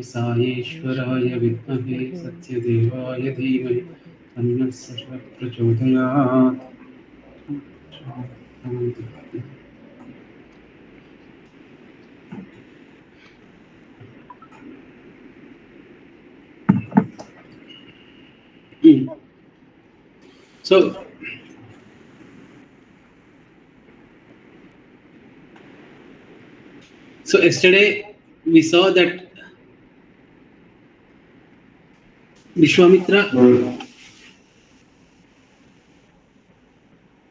सायेश्वराय विद्महे सत्यदेवाय धीमहि तन्नः सर्वः प्रचोदयात्. So yesterday we saw that Vishwamitra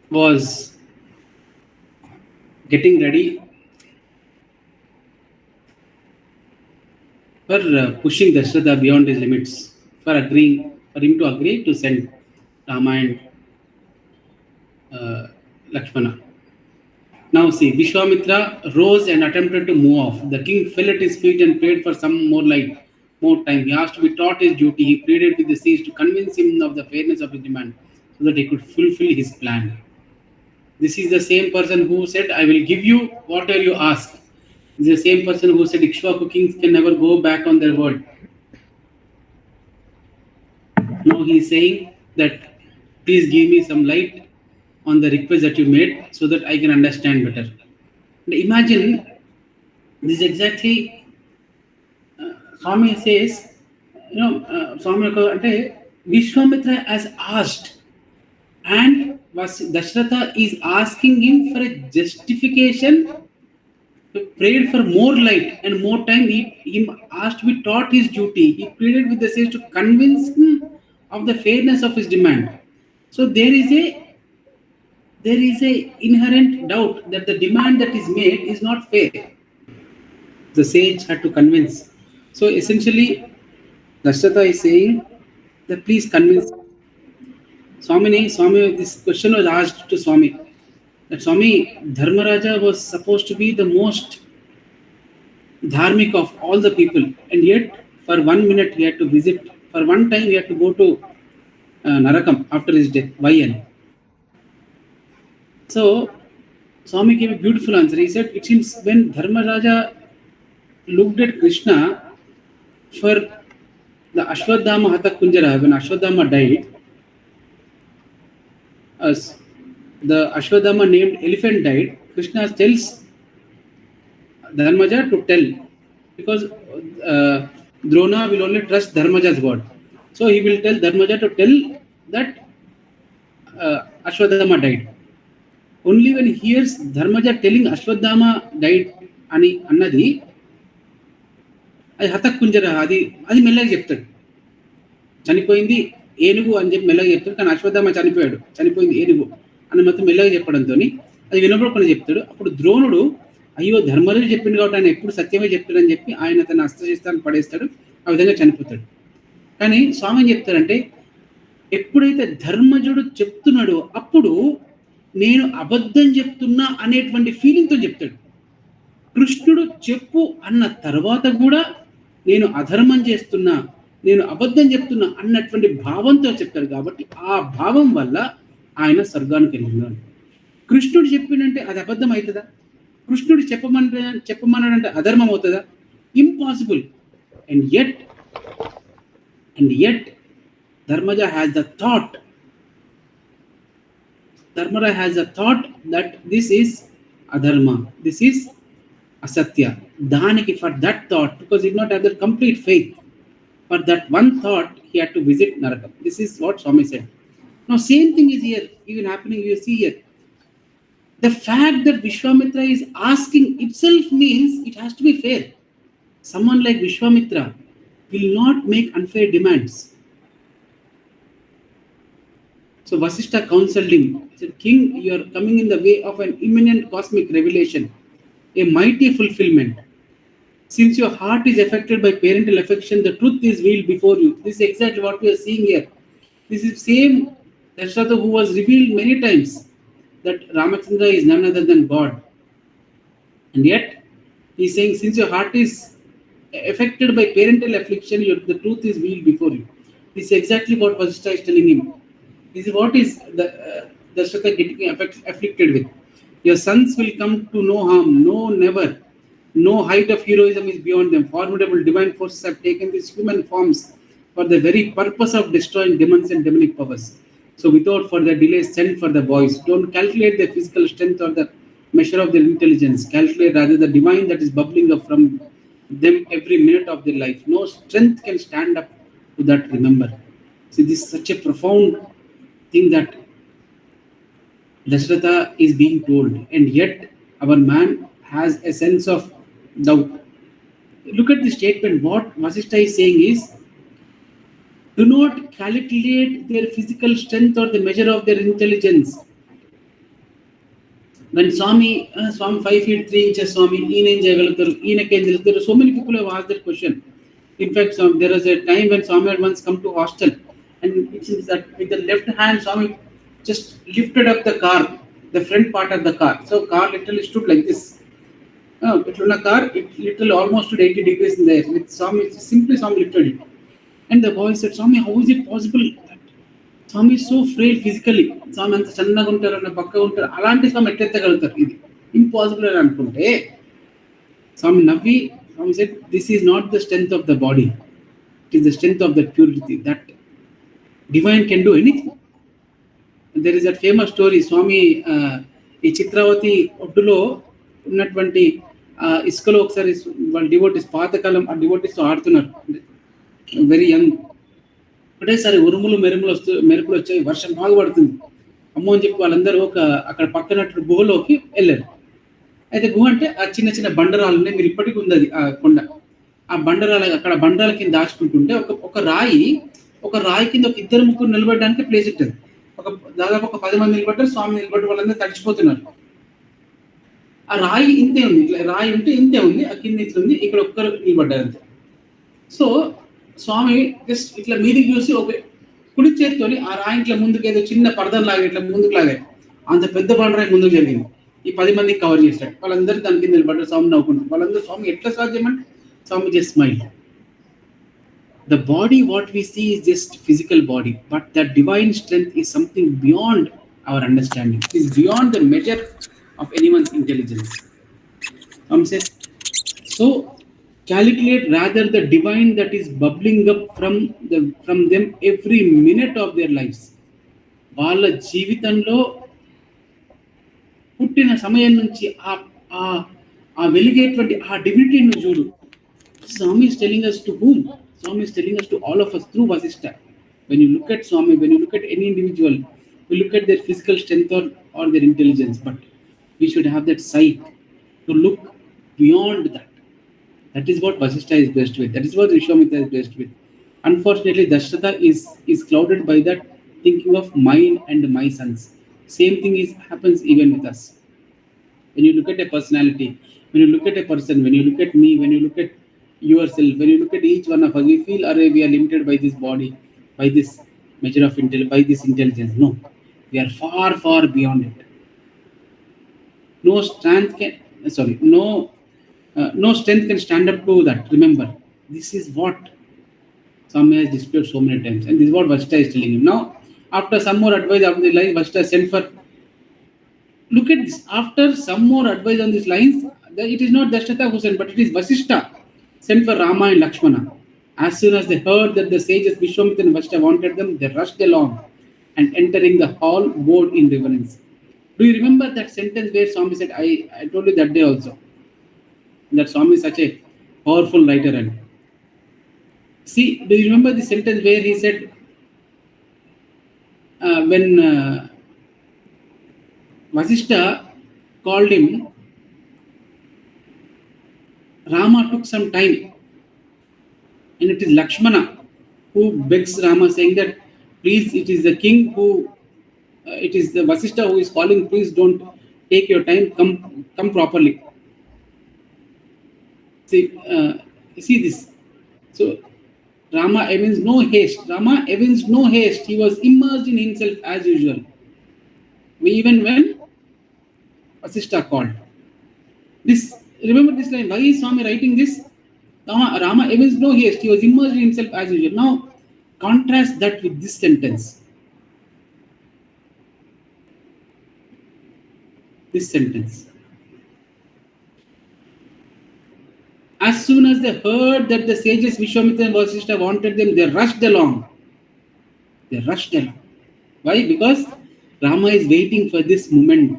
was getting ready for pushing Dasharatha beyond his limits, for him to agree to send Rama and Lakshmana. Now see, Vishwamitra rose and attempted to move off. The king fell at his feet and prayed for some more light, more time. He asked to be taught his duty. He pleaded with the sage to convince him of the fairness of his demand so that he could fulfill his plan. This is the same person who said, I will give you whatever you ask. This is the same person who said, Ikshvaku kings can never go back on their word. Now he is saying that, please give me some light on the request that you made so that I can understand better. And imagine, this is exactly, Swami says, Swami Vishwamitra has asked, and Dasharatha is asking him for a justification, prayed for more light and more time. He asked to be taught his duty. He pleaded with the sage to convince him of the fairness of his demand. So there is a inherent doubt that the demand that is made is not fair. The sage had to convince. So essentially, Dasharatha is saying that please convince. Swami, this question was asked to Swami. That Swami, Dharmaraja was supposed to be the most dharmic of all the people, and yet for 1 minute he had to visit. For one time he had to go to Narakam after his death. Why? So Swami gave a beautiful answer. He said, it seems when Dharmaraja looked at Krishna for the Ashwadhama Hatha Kunjara, when Ashwadhama died, the Ashwadhama named elephant died, Krishna tells Dharmaja to tell, because Drona will only trust Dharmaja's word. So he will tell Dharmaja to tell that Ashwadhama died. Only when he hears Dharmaja telling Ashwadhama died ani annadi, అది హతకుంజర, అది మెల్లగా చెప్తాడు. చనిపోయింది ఏనుగు అని చెప్పి మెల్లగా చెప్తాడు. కానీ అశ్వత్థామ చనిపోయింది ఏనుగు అని మొత్తం మెల్లగా చెప్పడంతో అది వినపడకుండా చెప్తాడు. అప్పుడు ద్రోణుడు, అయ్యో ధర్మరాజు చెప్పింది కాబట్టి ఆయన ఎప్పుడు సత్యమే చెప్తాడని చెప్పి ఆయన తన అస్త్రశస్త్రాన్ని పడేస్తాడు. ఆ విధంగా చనిపోతాడు. కానీ స్వామి ఏం చెప్తారంటే, ఎప్పుడైతే ధర్మజుడు చెప్తున్నాడో అప్పుడు నేను అబద్ధం చెప్తున్నా అనేటువంటి ఫీలింగ్తో చెప్తాడు. కృష్ణుడు చెప్పు అన్న తర్వాత కూడా నేను అధర్మం చేస్తున్నా, నేను అబద్ధం చెప్తున్నా అన్నటువంటి భావంతో చెప్తాడు. కాబట్టి ఆ భావం వల్ల ఆయన స్వర్గానికి వెళ్ళినాడు. కృష్ణుడు చెప్పిందంటే అది అబద్ధం అవుతుందా? కృష్ణుడు చెప్పమన్నాడంటే అధర్మం అవుతుందా? Impossible. And yet Dharmaja has the thought that this is adharma, this is asatya. Daniki, for that thought, because he did not have the complete faith, for that one thought he had to visit Narakam. This is what Swami said. Now same thing is here even happening. You see here, the fact that Vishwamitra is asking itself means it has to be fair. Someone like Vishwamitra will not make unfair demands. So Vasishtha counseled him. He said, King, you are coming in the way of an imminent cosmic revelation, a mighty fulfillment. Since your heart is affected by parental affection, the truth is veiled before you. This is exactly what we are seeing here. This is same Dasharatha who was revealed many times that Ramachandra is none other than God. And yet, he is saying, since your heart is affected by parental affliction, the truth is veiled before you. This is exactly what Vasishtha is telling him. This is what is the Dasharatha getting afflicted with. Your sons will come to no harm. No, never. No height of heroism is beyond them. Formidable divine forces have taken these human forms for the very purpose of destroying demons and demonic powers. So, without further delay, send for the boys. Don't calculate their physical strength or the measure of their intelligence. Calculate rather the divine that is bubbling up from them every minute of their life. No strength can stand up to that, remember. See, this is such a profound thing that Dasratha is being told, and yet our man has a sense of doubt. Look at the statement. What Vasishtha is saying is, do not calculate their physical strength or the measure of their intelligence. When Swami 5 feet 3 inches, Swami, so many people have asked that question. In fact, there was a time when Swami had once come to hostel, and it seems that with the left hand, Swami just lifted up the car, the front part of the car. So car literally stood like this. It was a car, it literally almost stood 80 degrees in the air. With Swami, simply Swami lifted it. And the boy said, Swami, how is it possible? Swami is so frail physically. Swami అంత సన్నగా ఉంటారు అన్న పక్క ఉంటారు అలాంటి స్వామి ఎట్లెత్తగలుగుతారు ఇది impossible అని అనుకుంటే Swami Navi, Swami said, this is not the strength of the body. It is the strength of the purity. That divine can do anything. And there is that famous story, Swami ఈ చిత్రావతి ఒడ్డులో ఉన్నటువంటి ఇసుకలో ఒకసారి వాళ్ళ devotees పాతకాలం ఆ devotees ఆడుతున్నారు very young. ఒకటేసారి ఉరుములు మెరుపులు వచ్చాయి, వర్షం బాగా పడుతుంది. అమ్మో అని చెప్పి వాళ్ళందరూ అక్కడ పక్కన గుహలోకి వెళ్ళారు. అయితే గుహ అంటే ఆ చిన్న చిన్న బండరాలు ఉన్నాయి, మీరు ఇప్పటికీ ఉంది అది ఆ కొండ. ఆ అక్కడ బండరాల కింద దాచుకుంటుంటే ఒక రాయి కింద ఒక ఇద్దరు ముగ్గురు నిలబడడానికి ప్లేస్ ఉంటుంది. దాదాపు ఒక 10 మంది నిలబడ్డారు, స్వామి నిలబడి వాళ్ళందరూ తడిచిపోతున్నారు. ఆ రాయి ఇంతే ఉంది, ఇట్లా రాయి ఉంటే ఇంతే ఉంది, ఆ కింద ఇట్లా ఉంది, ఇక్కడ ఒక్కరు నిలబడ్డారు అంతే. సో స్వామి జస్ట్ ఇట్లా మీదికి చూసి ఒక కుడి చేతితోని ఆ రాయి ఇట్లా ముందుకు ఏదో చిన్న పరదం లాగా ఇట్లా ముందుకు లాగారు. అంత పెద్ద బండరాయి ముందుకు జరిగింది. ఈ 10 మందికి కవర్ చేశాడు. వాళ్ళందరూ దాని కింద నిలబడ్డారు, స్వామి నవ్వుకుంటారు. వాళ్ళందరూ స్వామి ఎట్లా సాధ్యమంటే Swami just smile. The body, what we see is just physical body, but that divine strength is something beyond our understanding. It is beyond the measure of anyone's intelligence. Says, so calculate rather the divine that is bubbling up from them every minute of their lives. వాళ్ళ జీవితంలో పుట్టిన సమయం నుంచి ఆ వెలిగేటువంటి ఆ డివినిటీని చూడు. Swami is telling us to whom? Swami is telling us to all of us through Vasishtha. When you look at Swami, when you look at any individual, you look at their physical strength or their intelligence, but we should have that sight to look beyond that. That is what Vasishtha is blessed with. That is what Vishwamitra is blessed with. Unfortunately, Dasharatha is clouded by that thinking of mine and my sons. Same thing happens even with us. When you look at a personality, when you look at a person, when you look at me, when you look at yourself, when you look at each one of us, we feel, we are limited by this body, by this measure of by this intelligence. No, we are far, far beyond it. No strength can stand up to that. Remember, this is what Swami has displayed so many times, and this is what Vasishtha is telling him. Now, after some more advice after the line, Vasishtha sent for. Look at this. After some more advice on these lines, it is not Dasharatha who sent, but it is Vasishtha sent for Rama and Lakshmana. As soon as they heard that the sages Vishwamitra and Vasishtha wanted them, they rushed along and entering the hall bowed in reverence. Do you remember that sentence where Swami said, I told you that day also, that Swami is such a powerful writer. And see, do you remember the sentence where he said, when Vasishtha called him, Rama took some time, and it is Lakshmana who begs Rama, saying that, please, it is the king who, it is the Vasishtha who is calling, please don't take your time, come properly. See this. So Rama evinced no haste. He was immersed in himself as usual. Even when Vasishtha called. Remember this line. Why is Swami writing this? Rama evinced no haste. He was immersed in himself as usual. Now, contrast that with this sentence. This sentence. As soon as they heard that the sages Vishwamitra and Vasishtha wanted them, they rushed along. Why? Because Rama is waiting for this moment.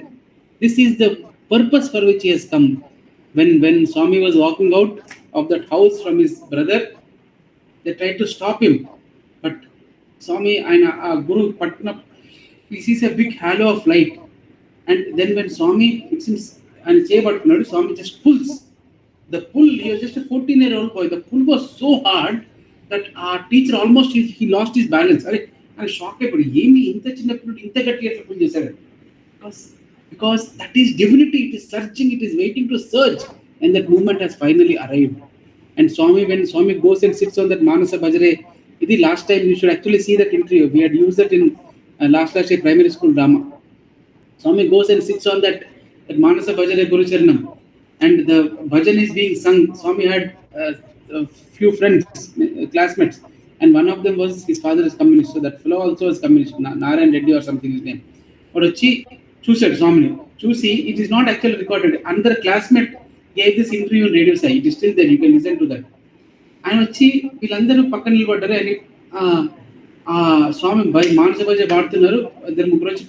This is the purpose for which he has come. When Swami was walking out of that house from his brother, they tried to stop him. But Swami and Guru Patna, he sees a big halo of light. And then when Swami, it seems, and Swami just pulls. The pull, he was just a 14-year-old boy. The pull was so hard that our teacher almost he lost his balance. I'm shocked. Because that is divinity. It is searching. It is waiting to search. And that movement has finally arrived. And Swami, when Swami goes and sits on that Manasa Bhajare, the last time you should actually see that interview. We had used that in last year primary school drama. Swami goes and sits on that Manasa Bhajare Guru Charanam. And the bhajan is being sung. Swami had a few friends, classmates, and one of them was his father is communist, so that fellow also was communist, Narayan Reddy or something his name. But choosed Swami. Choosy, it is not actually recorded. Another classmate gave this interview on radio side. It is still there. You can listen to that. And వీళ్ళందరూ పక్కన నిలబడ్డారు. అని స్వామి మానస భజ పాడుతున్నారు. ఇద్దరు ముగ్గురు వచ్చి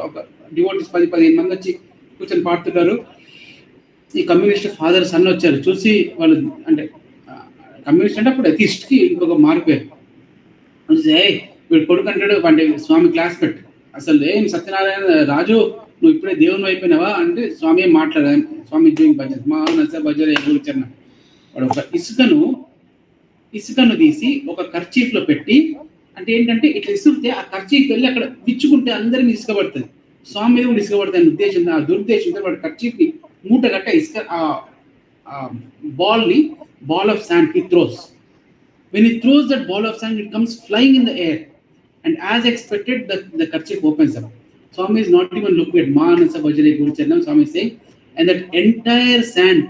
ఒక devotees 10-15 మంది వచ్చి కూర్చొని పాడుతున్నారు. ఈ కమ్యూనిస్ట్ ఫాదర్ సన్ వచ్చారు. చూసి వాళ్ళు అంటే కమ్యూనిస్ట్ అంటే అప్పుడు అథిస్ట్కి ఇంకొక మారిపోయారు. వీడు కొడుకు అంటాడు అంటే స్వామి క్లాస్మేట్, అసలు ఏం సత్యనారాయణ రాజు నువ్వు ఇప్పుడే దేవుని అయిపోయినావా అంటే స్వామి ఏం మాట్లాడాను. స్వామి డూయింగ్ భజన్ మా నస భజన కూర్చున్నా. వాడు ఒక ఇసుకను తీసి ఒక కర్చీఫ్లో పెట్టి, అంటే ఏంటంటే ఇట్లా ఇసుకితే ఆ కర్చీఫ్ వెళ్ళి అక్కడ విచ్చుకుంటే అందరినీ ఇసుకబడుతుంది. స్వామి మీద కూడా ఇసుకబడుతుంది అనే ఉద్దేశం. ఆ దురుద్దేశంతో వాడు కర్చీఫ్ని మూట గట్ట ఇసుక ball of sand he throws. When he throws that ball of sand, it comes flying in the air, and as expected the kerchief opens up. Swami is not even looking at Manasa Bhajare Guru Charanam. Swami is saying, and that entire sand,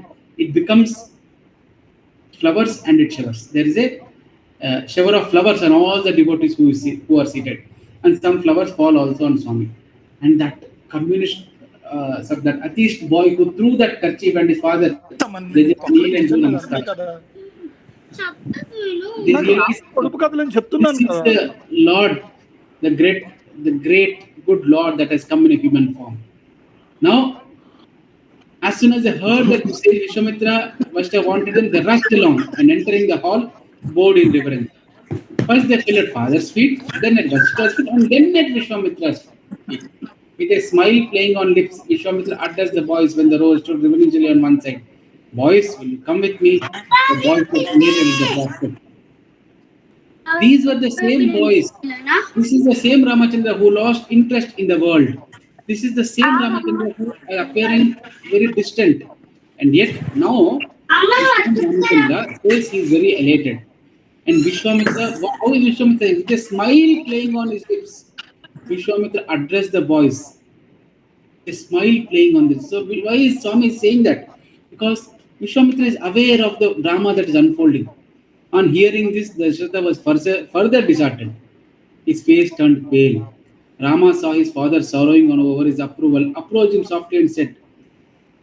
it becomes flowers and it showers. There is a shower of flowers on all the devotees who are seated, and some flowers fall also on Swami. And that communist that atheist boy who threw that kerchief and his father, they just kneel and do namaskar. This is the Lord, the great good Lord that has come in a human form. Now, as soon as they heard that Vishwamitra must have wanted them, they rushed along and entering the hall, bowed in reverence. First they fell at father's feet, then at Vasishtha's feet, and then at Vishwamitra's feet. With a smile playing on lips, Vishwamitra addressed the boys when the row stood reverentially on one side. Boys, will you come with me? The boys were nearly with the basket. These were the same boys. This is the same Ramachandra who lost interest in the world. This is the same Ramachandra who is appearing very distant. And yet now, Ramachandra says he is very elated. And Vishwamitra, how is Vishwamitra? With a smile playing on his lips, Vishwamitra addressed the boys. A smile playing on this. So why is Swami saying that? Because Vishwamitra is aware of the drama that is unfolding. On hearing this, Dasharatha was further disheartened. His face turned pale. Rama saw his father sorrowing over his approval, approached him softly and said,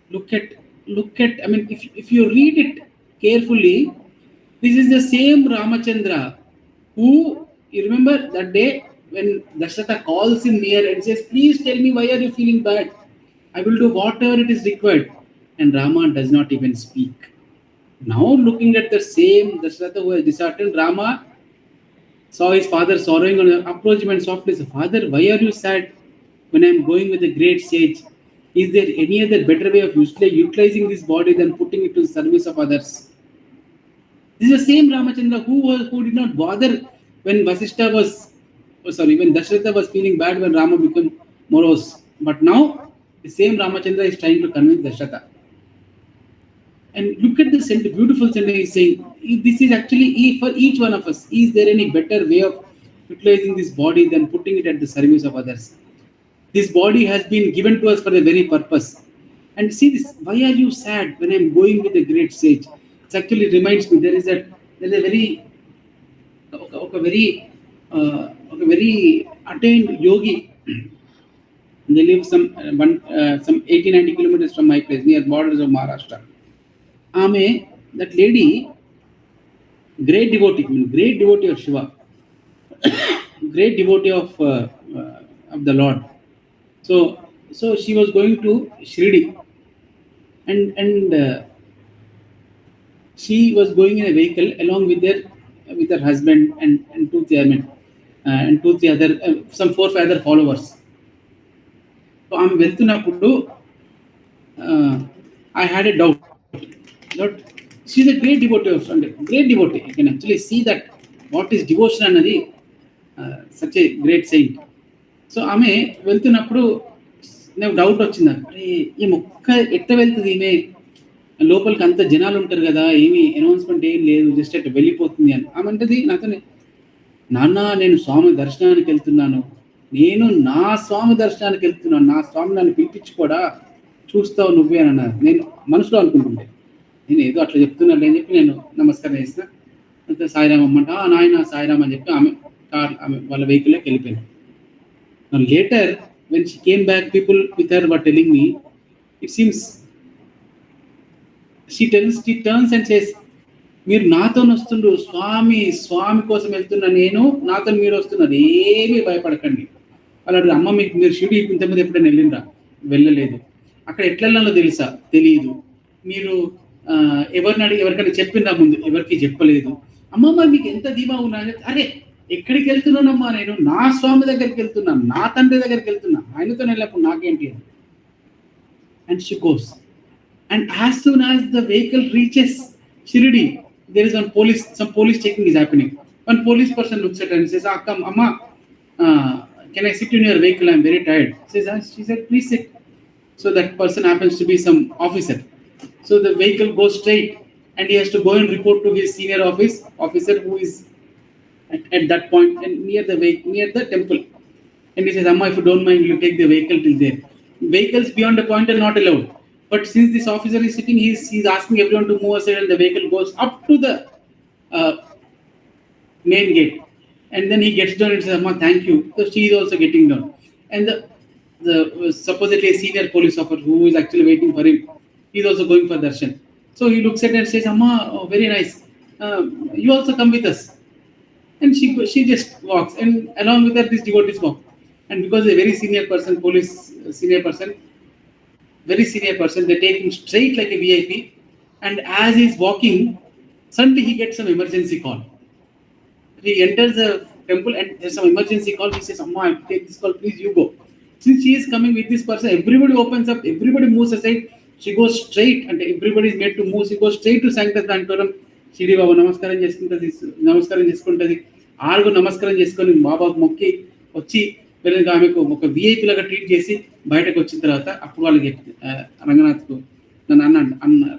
look at, I mean, if you read it carefully, this is the same Ramachandra who, you remember that day when Dasharatha calls him near and says, please tell me why are you feeling bad? I will do whatever it is required. And Rama does not even speak. Now looking at the same Dasharatha who was disheartened, Rama saw his father sorrowing and approached him and softly said, Father, why are you sad when I am going with a great sage? Is there any other better way of utilizing this body than putting it to the service of others? This is the same Ramachandra who did not bother when when Dasharatha was feeling bad when Rama became morose. But now the same Ramachandra is trying to convince Dasharatha. And look at this beautiful sentence he is saying. This is actually for each one of us. Is there any better way of utilizing this body than putting it at the service of others? This body has been given to us for the very purpose. And see this. Why are you sad when I am going with a great sage? It actually reminds me there is a very attained yogi. They live some 80-90 kilometers from my place, near borders of Maharashtra. ఆమె That lady, great devotee of Shiva, great devotee of the Lord. So she was going to Shirdi, and she was going in a vehicle along with her husband and two three, I mean, and two three other some 4 5 other followers. So ఆమె వెళ్తున్నప్పుడు I had a doubt. But she's a great devotee of Sunday, great devotee. You can actually see that what is devotion అన్నది such a great saint. So ఆమె వెళ్తున్నప్పుడు నాకు doubt వచ్చింది నాకు, అరే ఈ మొక్క ఎట్ట వెళ్తుంది, ఈమె లోపలికి అంత జనాలు ఉంటారు కదా, ఏమి అనౌన్స్మెంట్ ఏం లేదు, జస్ట్ అట్లా వెళ్ళిపోతుంది అని. ఆమె అంటది నాతో, నాన్న నేను స్వామి దర్శనానికి వెళ్తున్నాను, నేను నా స్వామి దర్శనానికి వెళ్తున్నాను, నా స్వామి నన్ను పిలిపించుకోడా, చూస్తావు నువ్వే అని అన్నారు. నేను మనసులో అనుకుంటుండే, నేను ఏదో అట్లా చెప్తున్నాను అని చెప్పి నేను నమస్కారం చేసిన. అంతే సాయిరామ్ అమ్మంట, నాయన సాయిరామ్ అని చెప్పి ఆమె వాళ్ళ వెహికల్లోకి వెళ్ళిపోయింది. Later when she came back, people with her were telling me, it seems she turns and says, మీరు నాతో వస్తుండ్రు, స్వామి కోసం వెళ్తున్నా నేను, నాతో మీరు వస్తున్నారు, ఏమీ భయపడకండి. వాళ్ళు అమ్మ మీరు షిరిడి ఇంతకుముందు ఎప్పుడైనా వెళ్ళిండ్రా? వెళ్ళలేదు. అక్కడ ఎట్లా వెళ్ళాలో తెలుసా? తెలియదు. మీరు ఎవరికైనా చెప్పిందా ముందు? ఎవరికి చెప్పలేదు. అమ్మమ్మ మీకు ఎంత ధీమా ఉన్నా? అరే ఎక్కడికి వెళ్తున్నానమ్మా, నేను నా స్వామి దగ్గరికి వెళ్తున్నాను, నా తండ్రి దగ్గరికి వెళ్తున్నా, ఆయనతో వెళ్ళప్పుడు నాకేంటి. And she goes. And as soon as the vehicle reaches Shirdi, there is some police checking is happening. One police person looks at her and says, come, Amma, can I sit in your vehicle? I'm very tired. She said, please sit. So that person happens to be some officer. So the vehicle goes straight and he has to go and report to his senior officer who is at that point and near the temple. And he says, Amma, if you don't mind, you take the vehicle till there. Vehicles beyond a point are not allowed. But since this officer is sitting, he's asking everyone to move aside, and the vehicle goes up to the main gate. And then he gets down and says, Amma, thank you. So she is also getting down. And the supposedly a senior police officer who is actually waiting for him, he is also going for darshan. So he looks at her and says, Amma, oh, very nice. You also come with us. And she just walks. And along with her, these devotees walk. And because a very senior person, police senior person, very senior person, they take him straight like a VIP. And as he's walking, suddenly he gets some emergency call. He enters the temple and there's some emergency call. He says, Amma, I take this call, please you go. Since she is coming with this person, everybody opens up, everybody moves aside. She goes straight and everybody is made to move. She goes straight to Sanktarantoram. Shirdi Baba namaskaram చేసుకుంటది. ఆరుగు నమస్కారం చేసుకొని బాబాకు మొక్కి వచ్చి పిల్లలకి ఆమెకు ఒక VIP లాగా ట్రీట్ చేసి బయటకు వచ్చిన తర్వాత అప్పుడు వాళ్ళకి రంగనాథ్కు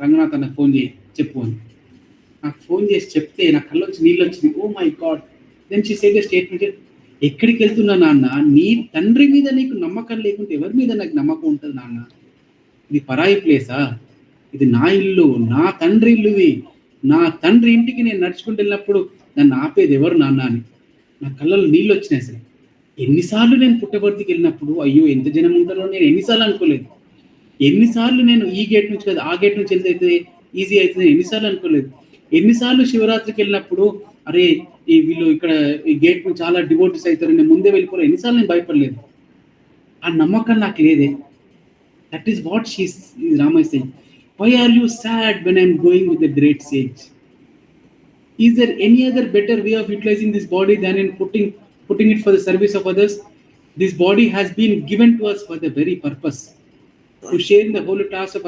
రంగనాథ్ నాకు ఫోన్ చెప్పు అని. నాకు ఫోన్ చేసి చెప్తే నా కళ్ళొచ్చి నీళ్ళు వచ్చింది. Oh my god. Then she said a statement, ఎక్కడికి వెళ్తున్నా నాన్న, నీ తండ్రి మీద నీకు నమ్మకం లేకుంటే ఎవరి మీద నాకు నమ్మకం ఉంటుంది నాన్న? ఇది పరాయి ప్లేసా? ఇది నా ఇల్లు, నా తండ్రి ఇల్లుది. నా తండ్రి ఇంటికి నేను నడుచుకుంటూ వెళ్ళినప్పుడు నన్ను ఆపేది ఎవరు నాన్న అని. నా కళ్ళలో నీళ్ళు వచ్చినాయి. అసలు ఎన్నిసార్లు నేను పుట్టబర్తికి వెళ్ళినప్పుడు అయ్యో ఎంత జనం ఉంటారో నేను ఎన్నిసార్లు అనుకోలేదు. ఎన్నిసార్లు నేను ఈ గేట్ నుంచి కదా ఆ గేట్ నుంచి వెళ్తే ఈజీ అవుతుంది ఎన్నిసార్లు అనుకోలేదు. ఎన్నిసార్లు శివరాత్రికి వెళ్ళినప్పుడు అరే వీళ్ళు ఇక్కడ ఈ గేట్ నుంచి చాలా డివోటీస్ అవుతారు, నేను ముందే వెళ్ళిపోలేదు, ఎన్నిసార్లు నేను భయపడలేదు. ఆ నమ్మకం నాకు లేదే. That is what Rama is saying. Why are you sad when I am going with the great sage? Is there any other better way of utilizing this body than in putting it for the service of others? This body has been given to us for the very purpose, to share in the holy task of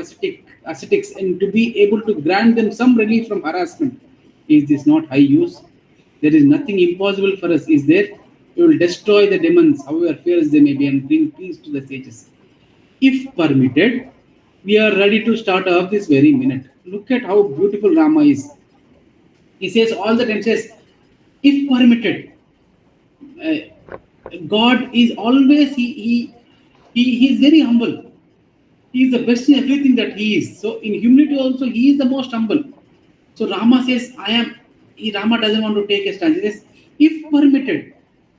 ascetics and to be able to grant them some relief from harassment. Is this not high use? There is nothing impossible for us, is there? We will destroy the demons, however fierce they may be, and bring peace to the sages. If permitted, we are ready to start off this very minute. Look at how beautiful Rama is. He says all that and says, if permitted. God is always, he is very humble. He is the best in everything that he is. So in humility also, he is the most humble. So Rama says, Rama doesn't want to take a stand. He says, if permitted.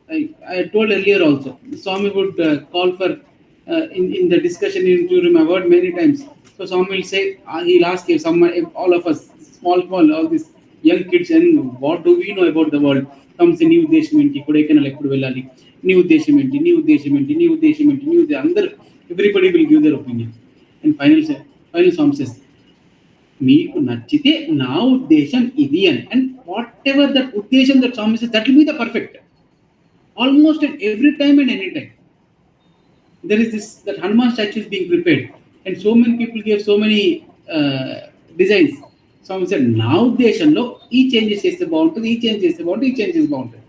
I told earlier also, Swami would call for, in the discussion in Turim, I've heard many times. So Swami will say, he'll ask if all of us, all these young kids, and what do we know about the world? Comes in new Desham enti, Kodaikanal eppudu vellali, new Desham enti, new Desham enti, new Desham enti, new Andar, everybody will give their opinion. And final song says, మీకు నచ్చితే నా ఉద్దేశం ఇది అని, and what ever that ఉద్దేశం that song is, that will be the perfect almost at every time and any time. There is this, that Hanuman statue is being prepared, and so many people gave so many designs. Someone said, నా ఉద్దేశంలో ఈ changes చేస్తే బాగుంటుంది, ఈ change చేస్తే బాగుంటుంది, ఈ change చేస్తే బాగుంటుంది.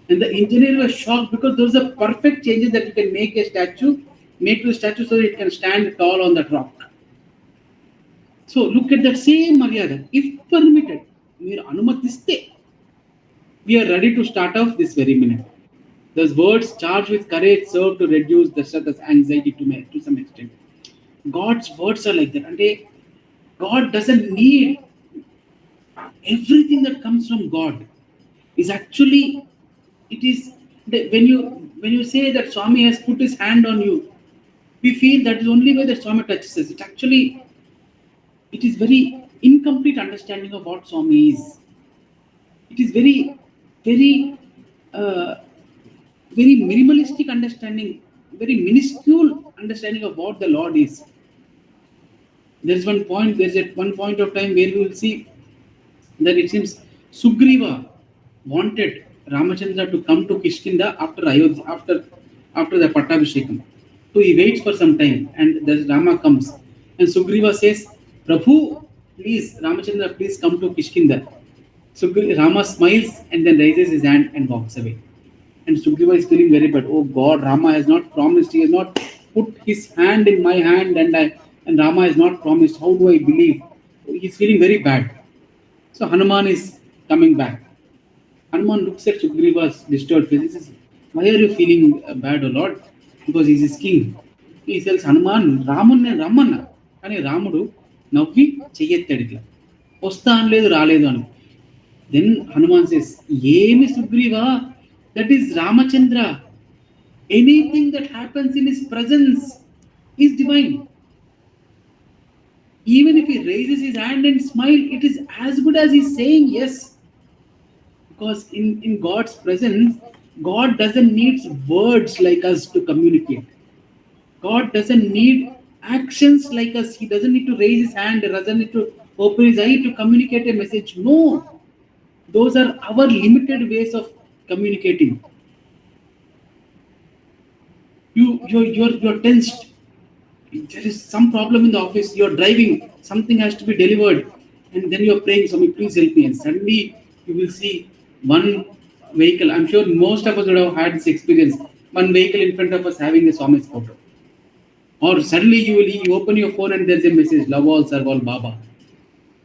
And the engineer was shocked because those are perfect changes that you can make to the statue so that it can stand tall on that rock. So look at that same Maryada. If permitted, మీరు అనుమతిస్తే, we are ready to start off this very minute. Those words charged with courage serve to reduce the Dasharatha's anxiety to some extent. God's words are like that. And God doesn't need everything that comes from God. Is actually, it is when you say that Swami has put his hand on you, we feel that is only where the Swami touches us. It is very incomplete understanding of what Swami is. It is very, very, very minimalistic understanding, very minuscule understanding of what the Lord is. There's one point of time where we will see that it seems Sugriva wanted Ramachandra to come to Kishkinda after the Pattabhishekam. So he waits for some time, and the Rama comes, and Sugriva says, Prabhu, please, Ramachandra, please come to Kishkinda. Rama smiles and then raises his hand and walks away. And Sugriva is feeling very bad. Oh God, Rama has not promised. He has not put his hand in my hand, and Rama has not promised. How do I believe? He's feeling very bad. So Hanuman is coming back. Hanuman looks at Sugriva's disturbed face. He says, why are you feeling bad, O Lord? Because he is his king. He tells Hanuman, Ramana. And Ramudu నవ్వి చెయ్యెత్తాడు, ఇట్లా వస్తా అనలేదు, రాలేదు అని. Then Hanuman says, ఏమి Sugriva, that is Ramachandra. Anything that happens in his presence is divine. Even if he raises his hand and smile, it is as good as he's saying yes. Because in God's presence, God doesn't need words like us to communicate. God doesn't need actions like us. He doesn't need to raise his hand, doesn't need to open his eye to communicate a message. No, those are our limited ways of communicating. You're tensed. There is some problem in the office. You're driving. Something has to be delivered, and then you're praying, Swami, please help me. And suddenly you will see one vehicle. I'm sure most of us would have had this experience. One vehicle in front of us having a Swami's photo. Or suddenly you open your phone and there's a message, love all, serve all, Baba.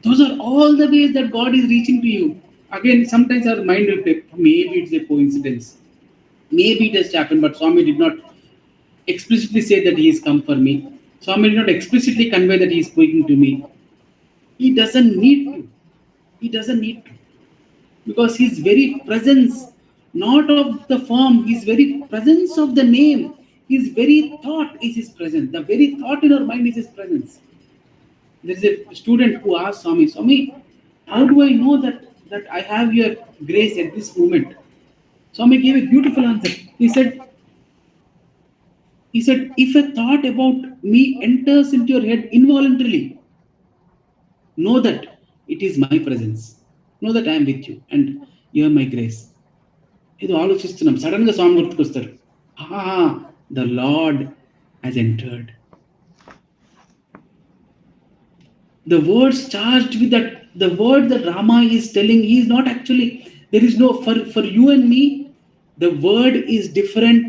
Those are all the ways that God is reaching to you. Again, sometimes our mind will say, maybe it's a coincidence. Maybe it has happened, but Swami did not explicitly say that he has come for me. Swami did not explicitly convey that he is speaking to me. He doesn't need to. Because his very presence, not of the form, his very presence of the name, his very thought is his presence. The very thought in our mind is his presence. There is a student who asked Swami, how do I know that I have your grace at this moment? Swami gave a beautiful answer. He said, if a thought about me enters into your head involuntarily, know that it is my presence. Know that I am with you and you are my grace. ఇది ఆలోచిస్తున్నాం, sudden గా స్వామి గుర్తుకొస్తారు. The Lord has entered. The words charged with that, the word that Rama is telling, he is not actually, there is no, for you and me, the word is different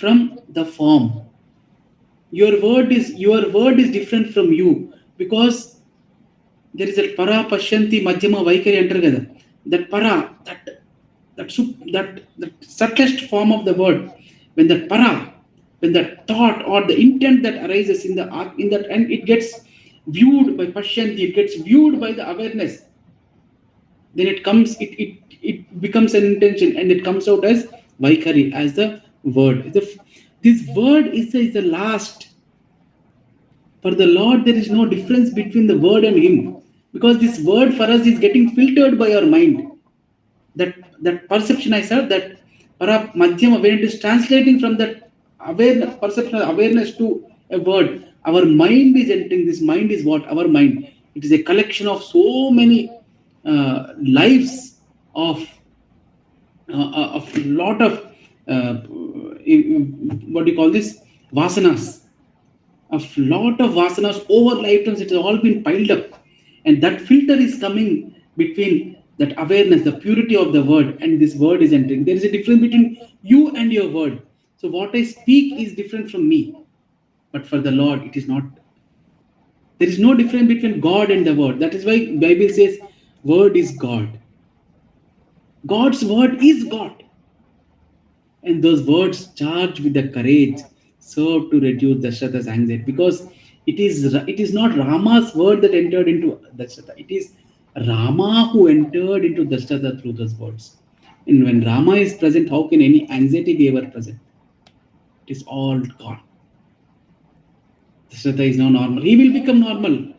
from the form. Your word is different from you, because there is a para pashyanti madhyama vaikari antaru kada. That para, that subtlest form of the word, when that thought or the intent that arises in that, and it gets viewed by pashyanti, it gets viewed by the awareness, then it becomes an intention, and it comes out as vaikari, as the word. This word is the last. For the Lord, there is no difference between the word and him. because this word for us is getting filtered by our mind. That perception I said, that perhaps madhyam awareness is translating from that awareness, perception awareness to a word. Our mind is entering. This mind is what? Our mind. It is a collection of so many lives of lot of uh, what do you call this, vasanas, of lot of vasanas over lifetimes. It has all been piled up, and that filter is coming between that awareness, the purity of the word, and this word is entering. There is a difference between you and your word. So what I speak is different from me, but for the Lord it is not. There is no difference between God and the word. That is why Bible says word is God. God's word is God. And those words charged with the courage serve to reduce Dasharatha's anxiety, because it is not Rama's word that entered into Dasharatha. It is Rama who entered into Dasharatha through those words. And when Rama is present, how can any anxiety be ever present? It is all gone. Dasharatha is now normal. He will become normal.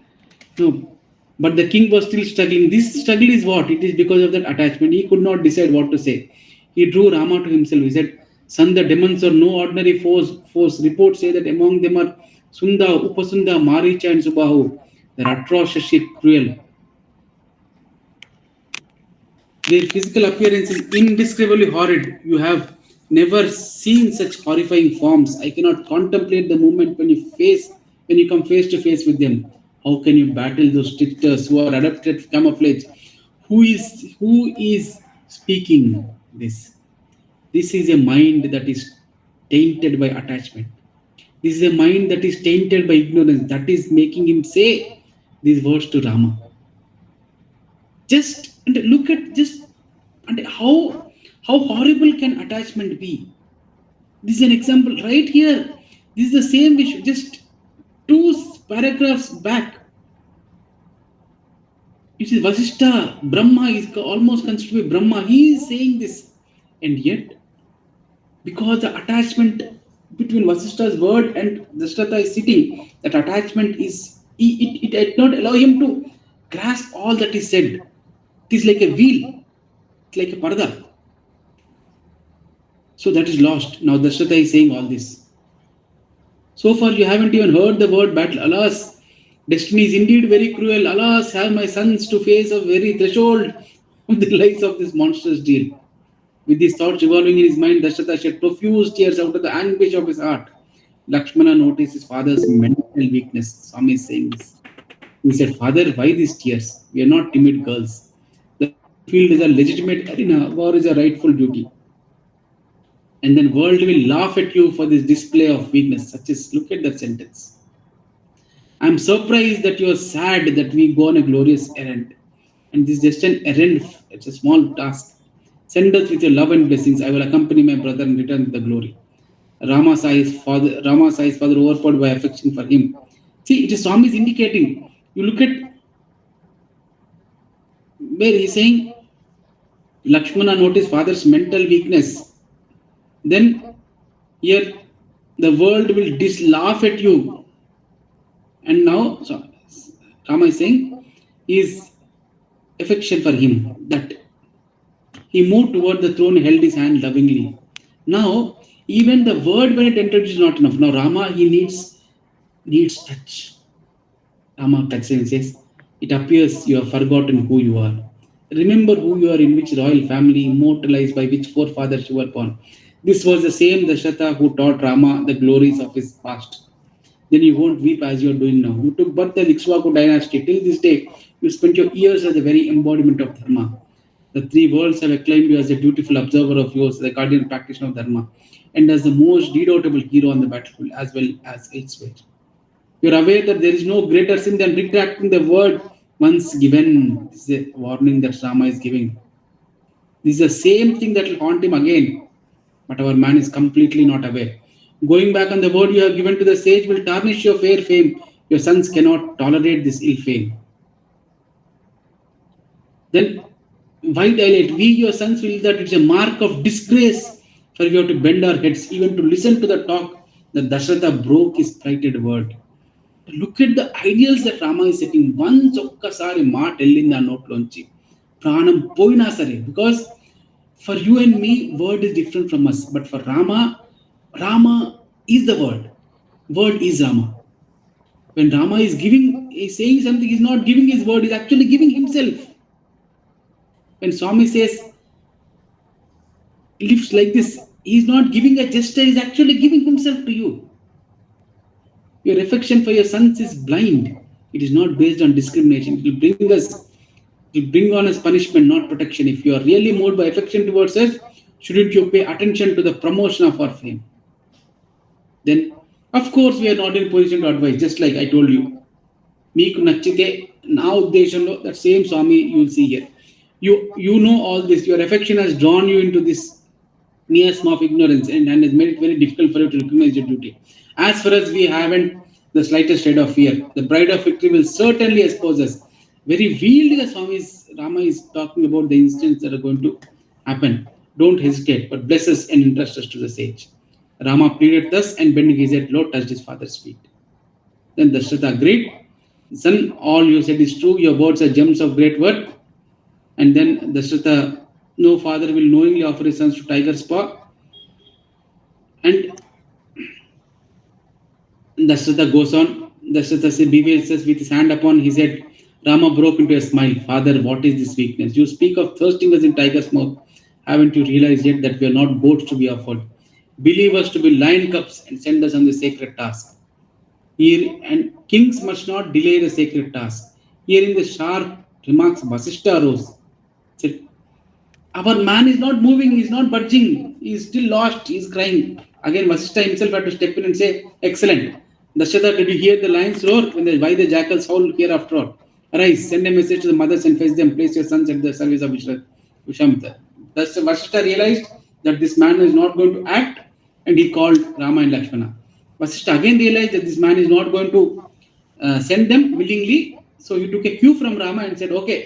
No, but the king was still struggling. This struggle is what? It is because of that attachment. He could not decide what to say. He drew Rama to himself. He said, "Son, the demons are no ordinary force. Reports say that among them are Sunda, Upasunda, Maricha, and Subahu. They are atrociously cruel. Their physical appearance is indescribably horrid. You have never seen such horrifying forms. I cannot contemplate the moment when you come face to face with them. How can you battle those tricksters who are adapted to camouflage? Who is speaking this? This is a mind that is tainted by attachment. This is a mind that is tainted by ignorance. That is making him say these words to Rama. Just and look at just and how horrible can attachment be? This is an example right here. This is the same issue. Just two paragraphs back. It is Vasishtha. Brahma is almost considered to be Brahma. He is saying this, and yet because the attachment between Vasishtha's word and Dasharatha is sitting, that attachment is it did not allow him to grasp all that is said. It is like a wheel. It's like a parda. So that is lost. Now Dasharatha is saying all this. So far you haven't even heard the word battle. Alas, destiny is indeed very cruel. Alas, have my sons to face a very threshold of the lies of this monstrous deal. With these thoughts revolving in his mind, Dasharatha shed profuse tears out of the anguish of his heart. Lakshmana noticed his father's mental weakness. Swami is saying this. He said, "Father, why these tears? We are not timid girls. The battlefield is a legitimate arena. War is a rightful duty. And then world will laugh at you for this display of weakness." Such as, look at that sentence. "I'm surprised that you're sad that we go on a glorious errand. And this is just an errand, it's a small task. Send us with your love and blessings. I will accompany my brother and return with the glory." Rama saw his father overpowered by affection for him. See, it is Swami is indicating. You look at where he's saying Lakshmana noticed father's mental weakness. Then here the world will laugh at you. And now Rama is saying his affection for him, that he moved toward the throne, held his hand lovingly. Now, even the word when it entered is not enough. Now Rama, he needs touch. Rama touches him and says, "It appears you have forgotten who you are. Remember who you are, in which royal family, immortalized by which forefathers you were born." This was the same Dasharatha who taught Rama the glories of his past. Then you won't weep as you are doing now. You took birth in the Ikshvaku dynasty. Till this day, you spent your years as the very embodiment of Dharma. The three worlds have acclaimed you as a dutiful observer of yours, the guardian practitioner of Dharma, and as the most redoubtable hero on the battlefield, as well as elsewhere. You are aware that there is no greater sin than retracting the word once given. This is a warning that Rama is giving. This is the same thing that will haunt him again. But our man is completely not aware. Going back on the word you have given to the sage will tarnish your fair fame. Your sons cannot tolerate this ill fame. Then why dilate? We, your sons, feel that it's a mark of disgrace for you to bend our heads, even to listen to the talk that Dasharatha broke his plighted word. Look at the ideals that Rama is setting. Once ఒక్కసారి మాట వెళ్ళింది ఆ నోట్లోంచి ప్రాణం పోయినా సరే, because for you and me word is different from us, but for Rama, Rama is the word. Word is Rama. When Rama is giving, is saying something, he's not giving his word, he's actually giving himself. When Swami says lives like this, he's not giving a gesture, he's actually giving himself to you. Your affection for your sons is blind. It is not based on discrimination. It will bring on us punishment, not protection. If you are really moved by affection towards us, shouldn't you pay attention to the promotion of our fame? Then, of course, we are not in position to advise, just like I told you. మీకు నచ్చితే నా ఉద్దేశంలో that same Swami you will see here. You know all this. Your affection has drawn you into this miasma of ignorance and has made it very difficult for you to recognize your duty. As far as we haven't the slightest shade of fear, the bride of victory will certainly expose us. Very wielding as Rama is talking about the incidents that are going to happen. Don't hesitate, but bless us and entrust us to the sage. Rama pleaded thus, and bending his head low, touched his father's feet. Then Dasharatha agreed. Son, all you said is true. Your words are gems of great worth. And then Dasharatha, no father will knowingly offer his sons to tiger's paw. And Dasharatha goes on. Dasharatha bewails us with his hand upon his head. Rama broke into a smile. Father, what is this weakness? You speak of thirsting us in tiger's mouth. Haven't you realized yet that we are not goats to be offered? Believe us to be lion cubs and send us on the sacred task. Here, and kings must not delay the sacred task. Hearing the sharp remarks, Vasishtha arose. Said, our man is not moving, he is not budging, he is still lost, he is crying. Again, Vasishtha himself had to step in and say, excellent. Dasharatha, did you hear the lions roar? Why the jackals howl here after all? Arise, send a message to the mothers and fetch them. Place your sons at the service of Vishamitra. Thus Vasishtha realized that this man is not going to act, and he called Rama and Lakshmana. Vasishtha again realized that this man is not going to send them willingly. So he took a cue from Rama and said, okay,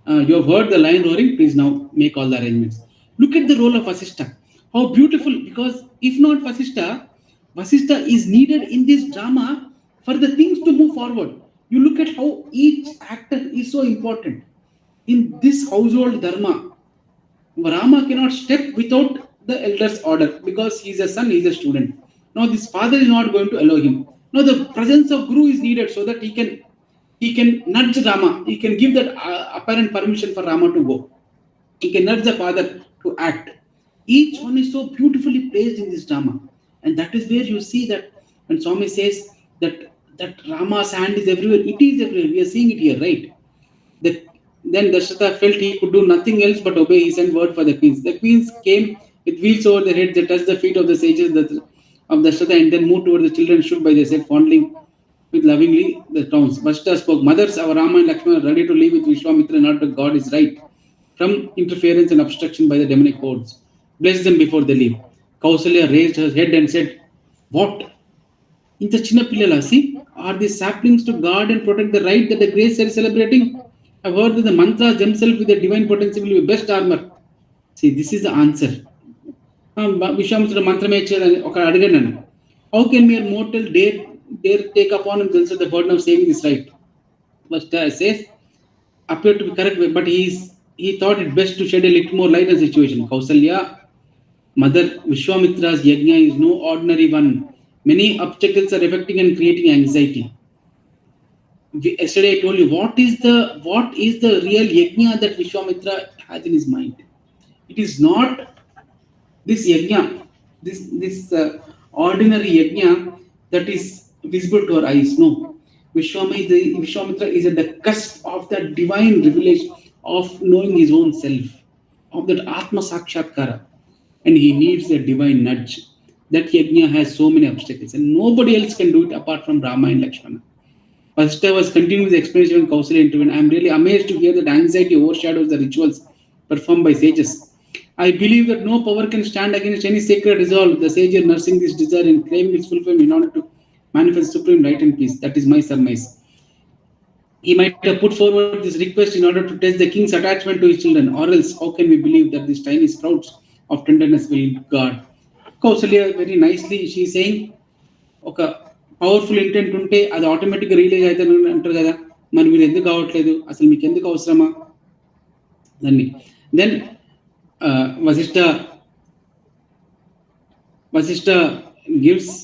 you have heard the lion roaring, please now make all the arrangements. Look at the role of Vasishtha. How beautiful, because if not Vasishtha, Vasishtha is needed in this drama for the things to move forward. You look at how each actor is so important. In this household dharma, Rama cannot step without the elder's order, because he is a son, he is a student. Now this father is not going to allow him. Now the presence of Guru is needed so that he can nudge Rama. He can give that apparent permission for Rama to go. He can nudge the father to act. Each one is so beautifully placed in this drama. And that is where you see that when Swami says that Rama's hand is everywhere, it is everywhere. We are seeing it here, right? Then Dasharatha felt he could do nothing else but obey. He sent word for the queens. The queens came with wheels over their heads. They touched the feet of the sages of Dasharatha and then moved towards the children, shook by their self, fondling with lovingly the crowns. Vasishtha spoke, mothers, our Rama and Lakshmana are ready to leave with Vishwamitra, not that God is right from interference and obstruction by the demonic hordes. Bless them before they leave. Kausalya raised her head and said, what? Inta chinna pillala, see? Are these saplings to guard and protect the right that the grace is celebrating? I've heard that the mantras themselves with the divine potency will be best armor. See, this is the answer. Vishwamitra mantrame oka adigananu. How can mere mortal dare take upon himself the burden of saying this right? But says, appeared to be correct, but he thought it best to shed a little more light on the situation. Kausalya, mother, Vishwamitra's yajna is no ordinary one. Many obstacles are affecting and creating anxiety. Yesterday I told you what is the real yajna that Vishwamitra has in his mind. It is not this yajna, this ordinary yajna that is visible to our eyes. No, Vishwamitra is at the cusp of that divine revelation of knowing his own self, of that Atma Sakshatkara, and he needs a divine nudge. That yajna has so many obstacles, and nobody else can do it apart from Rama and Lakshmana. Vasishtha was continuing the explanation when Kausalya intervened. I am really amazed to hear that anxiety overshadows the rituals performed by sages. I believe that no power can stand against any sacred resolve. The sage is nursing this desire and claiming its fulfillment in order to manifest supreme right and peace. That is my surmise. He might have put forward this request in order to test the king's attachment to his children, or else how can we believe that these tiny sprouts of tenderness will guard? Kausalya very nicely, she is saying, okay, powerful intent ఉంటే అది ఆటోమేటిక్గా realise అవుతాను అంటారు కదా, మరి మీరు ఎందుకు కావట్లేదు, అసలు మీకు ఎందుకు అవసరమా దాన్ని. Then Vashishtha Vashishtha gives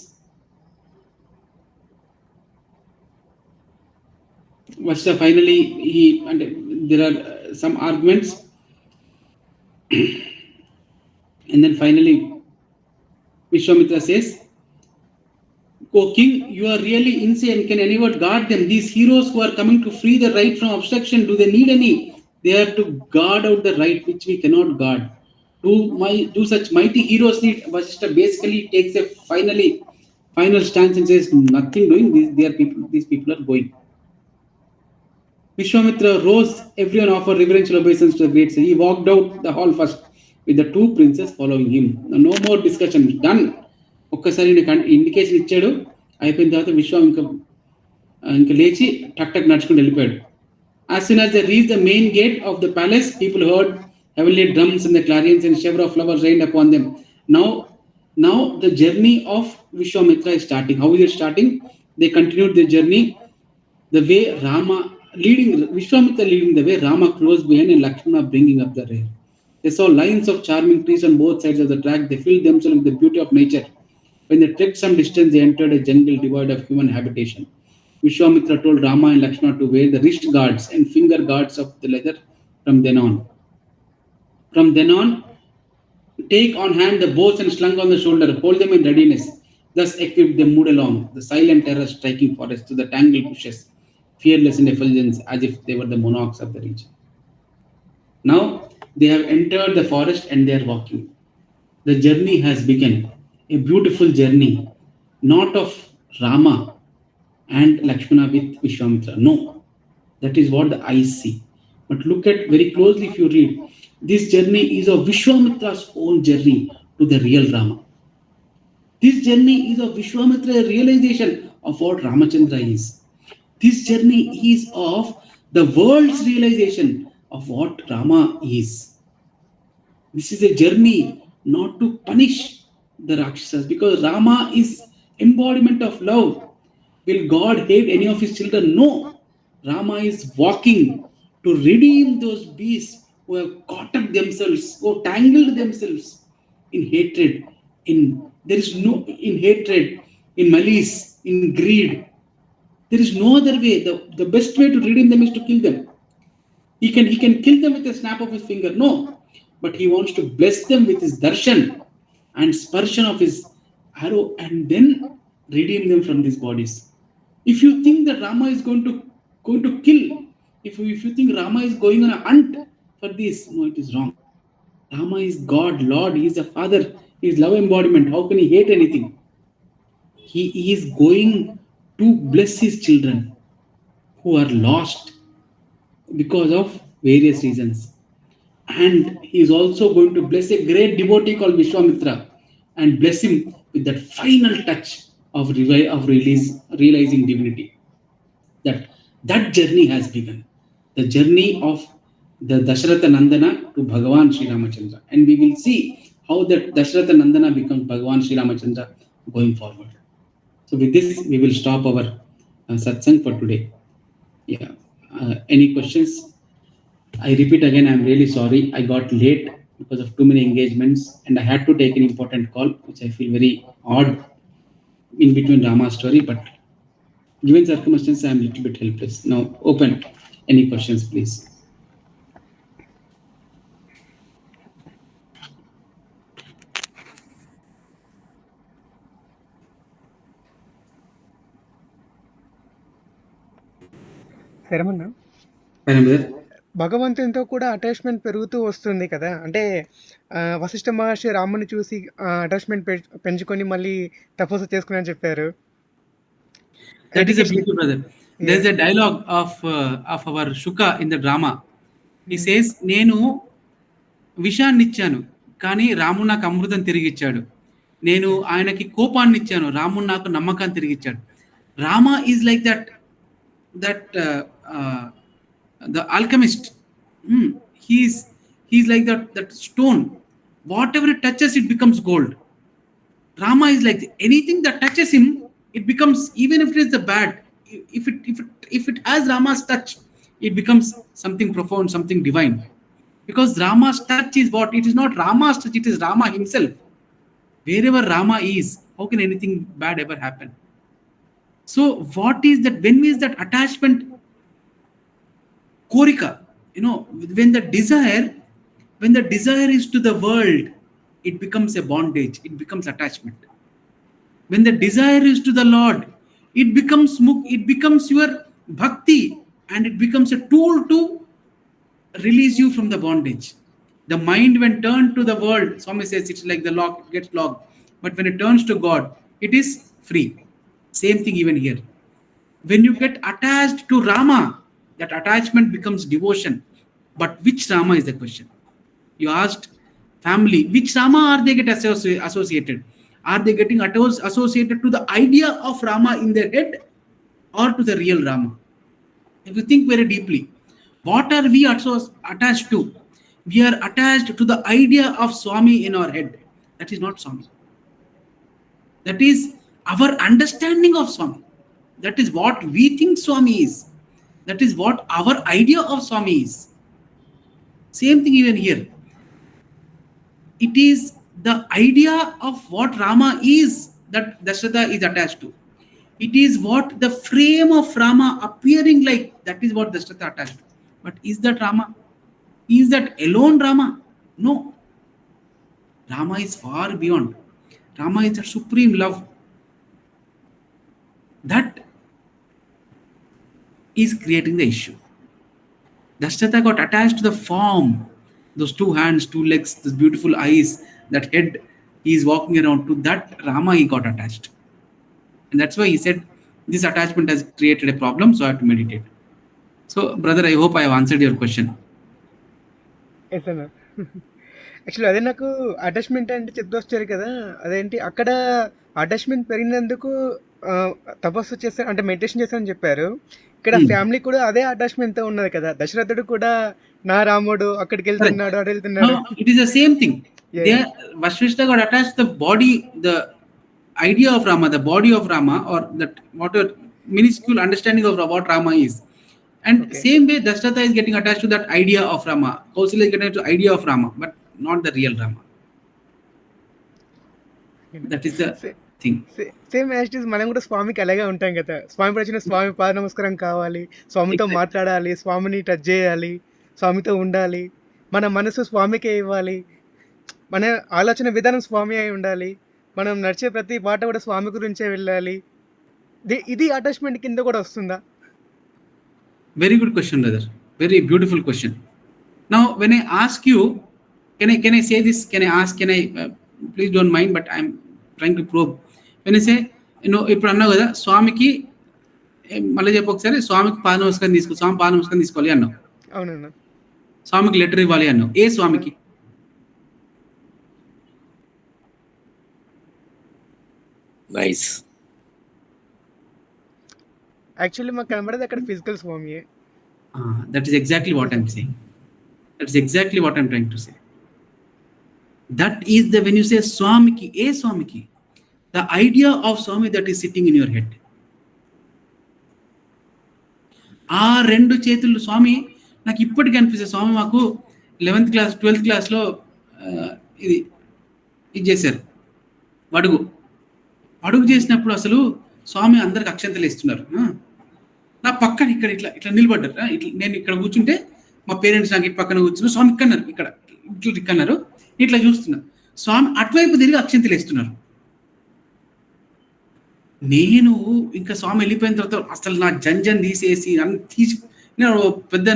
Vashishtha finally he, అంటే there are some arguments, and then finally Vishwamitra says, "O king, you are really insane. Can anyone guard them? These heroes who are coming to free the right from obstruction, do they need any? They are to guard out the right which we cannot guard. Do such mighty heroes need?" Vasishtha basically takes a final stance and says, "Nothing doing. These people are going." Vishwamitra rose, everyone offered reverential obeisance to the great sage. He walked out the hall first, with the two princes following him. No more discussion. Done. ఒక్కసారి indication ఇచ్చాడు, అయిపోయిన తర్వాత విశ్వం ఇంకా లేచి టక్ టక్ నడుచుకుని వెళ్ళిపోయాడు. As soon as they reached the main gate of the palace, people heard heavenly drums and the clarions and shower of flowers rained upon them. Now the journey of Vishwamitra is starting. How is it starting? They continued their journey the way Rama leading, Vishwamitra leading the way, Rama close behind and Lakshmana bringing up the rear. They saw lines of charming trees on both sides of the track. They filled themselves with the beauty of nature. When they trekked some distance, they entered a jungle devoid of human habitation. Vishwamitra told Rama and Lakshmana to wear the wrist guards and finger guards of the leather from then on. From then on, take on hand the bows and slung on the shoulder, hold them in readiness. Thus equipped, they moved along, the silent terror striking forest through the tangled bushes, fearless in effulgence, as if they were the monarchs of the region. Now they have entered the forest and they are walking. The journey has begun, a beautiful journey, not of Rama and Lakshmana with Vishwamitra. No, that is what the eyes see. But look at very closely if you read. This journey is of Vishwamitra's own journey to the real Rama. This journey is of Vishwamitra's realization of what Ramachandra is. This journey is of the world's realization of what Rama is. This is a journey not to punish the Rakshasas, because Rama is embodiment of love. Will God hate any of his children? No. Rama is walking to redeem those beasts who have caught up themselves, who have tangled themselves in hatred, in hatred, in malice, in greed. There is no other way. The best way to redeem them is to kill them. He can kill them with a snap of his finger. No. But he wants to bless them with his darshan and sparshan of his arrow and then redeem them from these bodies. If you think that Rama is going to kill, if you think Rama is going on a hunt for this, no, it is wrong. Rama is God, Lord, he is the Father, he is love embodiment. How can he hate anything? He is going to bless his children who are lost because of various reasons. And he is also going to bless a great devotee called Vishwamitra and bless him with that final touch of realizing divinity. That journey has begun. The journey of the Dasharatha Nandana to Bhagavan Sri Ramachandra. And we will see how that Dasharatha Nandana becomes Bhagavan Sri Ramachandra going forward. So with this, we will stop our satsang for today. Yeah. Any questions? I repeat again, I'm really sorry. I got late because of too many engagements and I had to take an important call, which I feel very odd in between Rama's story. But given circumstances, I'm a little bit helpless. Now, open. Any questions, please? శరమన్నా, భగవంతునితో కూడా attachment పెరుగుతూ వస్తుంది కదా. అంటే వశిష్ఠ మహర్షి రాముని చూసి attachment పెంచుకొని మళ్ళీ తపస్సు చేసుకుని అని చెప్పారు. That is a beauty, brother. There is a dialogue of our Shuka in the drama. He says, నేను విషాన్ని ఇచ్చాను కానీ రాముడు నాకు అమృతం తిరిగి ఇచ్చాడు. నేను ఆయనకి కోపాన్ని ఇచ్చాను, రాముడు నాకు నమ్మకాన్ని తిరిగి ఇచ్చాడు. Rama is like that the alchemist. He's like that stone. Whatever it touches, it becomes gold. Rama is like anything that touches him it becomes, even if it is the bad, if it has Rama's touch, it becomes something profound, something divine. Because Rama's touch is what? It is not Rama's touch, it is Rama himself. Wherever Rama is, how can anything bad ever happen? So what is that? When is that attachment? Korika, when the desire is to the world, it becomes a bondage, it becomes attachment. When the desire is to the Lord, it becomes your bhakti, and it becomes a tool to release you from the bondage. The mind, when turned to the world, Swami says it's like the lock gets locked, but when it turns to God, it is free. Same thing even here. When you get attached to Rama, that attachment becomes devotion. But which Rama is the question? You asked family, which Rama are they get associated? Are they getting associated to the idea of Rama in their head, or to the real Rama? If you think very deeply, what are we attached to? We are attached to the idea of Swami in our head. That is not Swami. That is our understanding of Swami. That is what we think Swami is. That is what our idea of Swami is. Same thing even here. It is the idea of what Rama is that Dasharatha is attached to. It is what the frame of Rama appearing like, that is what Dasharatha attached to. But is that Rama? Is that alone Rama? No. Rama is far beyond. Rama is the supreme love. That is creating the issue. Dasharatha got attached to the form, those two hands, two legs, those beautiful eyes, that head he is walking around. To that Rama he got attached. And that's why he said, this attachment has created a problem, so I have to meditate. So, brother, I hope I have answered your question. Yes అన్న. Actually అదే నాకు attachment అంటే చెప్తూ వచ్చారు కదా, అదేంటి అక్కడ attachment పెరిగినందుకు తపస్సు చేశారు అంటే మెడిటేషన్ చేశారని చెప్పారు. ఇక్కడ ఫ్యామిలీ కూడా అదే అటాచ్మెంట్ తో ఉన్నది కదా. దశరథుడు కూడా నా రాముడు అక్కడికి వెళ్తున్నాడు, అటు వెళ్తున్నాడు. It is the same thing. Vashishta got attached the body, the idea of Rama, the body of Rama, or that what a minuscule understanding of what Rama is. And same way Dasharatha is getting attached to that idea of Rama. Kausalya is getting attached to idea of Rama, but not the real Rama. That is the thing. Same as it is మనం కూడా స్వామికి అలాగే ఉంటాం కదా. స్వామి వచ్చిన స్వామి పాద నమస్కారం కావాలి, స్వామితో మాట్లాడాలి, స్వామిని టచ్ చేయాలి, స్వామితో ఉండాలి, మన మనసు స్వామికే ఇవ్వాలి, మన ఆలోచన విధానం స్వామి అయి ఉండాలి, మనం నడిచే ప్రతి పాట కూడా స్వామి గురించే వెళ్ళాలి. ఇది అటాచ్మెంట్ కింద కూడా వస్తుందా? Very good question, brother. Very beautiful question. Now, when I ask you, can I say this? Can I ask? Please don't mind, but I'm trying to probe. When I say, ఇప్పుడు అన్నావు కదా, స్వామికి మళ్ళీ చెప్పు ఒకసారి, స్వామికి పాద నమస్కారం స్వామి పాద నమస్కారం తీసుకోవాలి అన్నావు. అవునన్నా. స్వామికి లెటర్ ఇవ్వాలి అన్నావు. ఏ స్వామికి? నైస్. యాక్చువల్లీ మాకు కనబడేది అక్కడ ఫిజికల్ స్వామియే. That is exactly what I'm saying. That is exactly what I'm trying to say. That is the, when you say Swamiki, Swamiki, the idea of Swami that is sitting in your head. ఆ రెండు చేతులు స్వామి నాకు ఇప్పటికీ అనిపిస్తుంది. స్వామి మాకు 11th class 12th క్లాస్లో ఇది చేశారు, అడుగు చేసినప్పుడు అసలు స్వామి అందరికి అక్షంతలు ఇస్తున్నారు. నా పక్కన ఇక్కడ ఇట్లా నిలబడ్డారు. నేను ఇక్కడ కూర్చుంటే మా పేరెంట్స్ నాకు పక్కన కూర్చున్నారు, స్వామి ఇక్కన్నారు, ఇక్కన్నారు, ఇట్లా చూస్తున్నా, స్వామి అటువైపు తిరిగి అక్షంతలు ఇస్తున్నారు. నేను ఇంకా స్వామి వెళ్ళిపోయిన తర్వాత అసలు నా జంజన్ తీసేసి నేను పెద్ద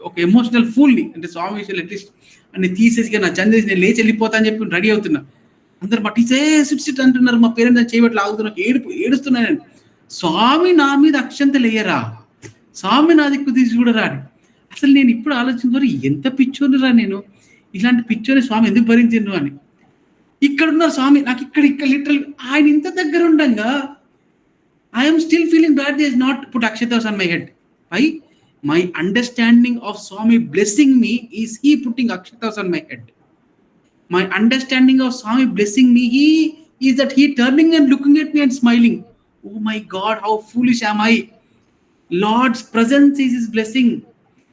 ఒక ఎమోషనల్ ఫూల్ని, అంటే స్వామి విషయాలు అట్లీస్ట్ అన్ని తీసేసి నా జన్ చేసి నేను లేచి వెళ్ళిపోతా అని చెప్పి రెడీ అవుతున్నా. అందరు పట్టించే సిట్ అంటున్నారు, మా పేరెంట్స్ చేయబట్టి ఆగుతున్నారు, ఏడుస్తున్నా నేను. స్వామి నా మీద అక్షంతలు వేయరా, స్వామి నా దిక్కు తీసి చూడరా అని. అసలు నేను ఇప్పుడు ఆలోచించుకొని ఎంత పిచ్చోనిరా నేను, ఇలాంటి పిచ్చోని స్వామి ఎందుకు భరించిండు అని. ఇక్కడున్న స్వామి నాకు ఇక్కడ లిటరల్ ఆయన ఇంత దగ్గర ఉండగా I am still feeling bad they has not put akshatas on my head. Why? My understanding of Swami blessing me is he putting akshatas on my head. My understanding of Swami blessing me is that he turning and looking at me and smiling. Oh my God, how foolish am I? Lord's presence is his blessing.